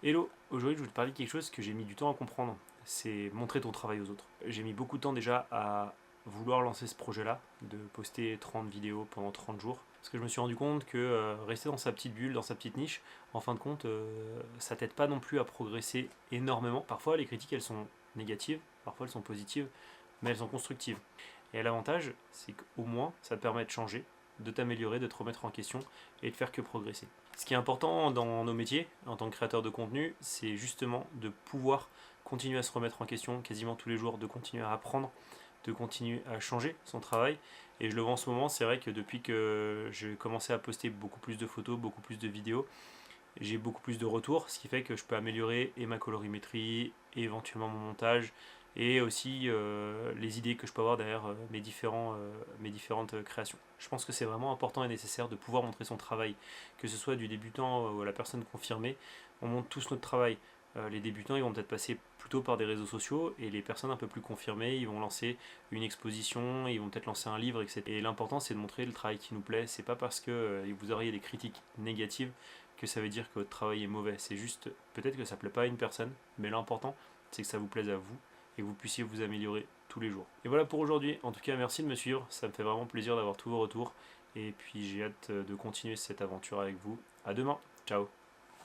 Hello, aujourd'hui je voulais te parler de quelque chose que j'ai mis du temps à comprendre, c'est montrer ton travail aux autres. J'ai mis beaucoup de temps déjà à vouloir lancer ce projet-là, de poster 30 vidéos pendant 30 jours, parce que je me suis rendu compte que rester dans sa petite bulle, dans sa petite niche, en fin de compte, ça t'aide pas non plus à progresser énormément. Parfois les critiques elles sont négatives, parfois elles sont positives, mais elles sont constructives. Et l'avantage, c'est qu'au moins ça te permet de changer, de t'améliorer, de te remettre en question et de faire que progresser. Ce qui est important dans nos métiers, en tant que créateur de contenu, c'est justement de pouvoir continuer à se remettre en question quasiment tous les jours, de continuer à apprendre, de continuer à changer son travail. Et je le vois en ce moment, c'est vrai que depuis que j'ai commencé à poster beaucoup plus de photos, beaucoup plus de vidéos, j'ai beaucoup plus de retours, ce qui fait que je peux améliorer et ma colorimétrie, et éventuellement mon montage, et aussi les idées que je peux avoir derrière mes différentes créations. Je pense que c'est vraiment important et nécessaire de pouvoir montrer son travail, que ce soit du débutant ou à la personne confirmée. On montre tous notre travail. Les débutants ils vont peut-être passer plutôt par des réseaux sociaux et les personnes un peu plus confirmées ils vont lancer une exposition, ils vont peut-être lancer un livre, etc. Et l'important c'est de montrer le travail qui nous plaît. C'est pas parce que vous auriez des critiques négatives que ça veut dire que votre travail est mauvais. C'est juste, peut-être que ça plaît pas à une personne, mais l'important, c'est que ça vous plaise à vous et que vous puissiez vous améliorer tous les jours. Et voilà pour aujourd'hui. En tout cas, merci de me suivre. Ça me fait vraiment plaisir d'avoir tous vos retours. Et puis, j'ai hâte de continuer cette aventure avec vous. À demain. Ciao.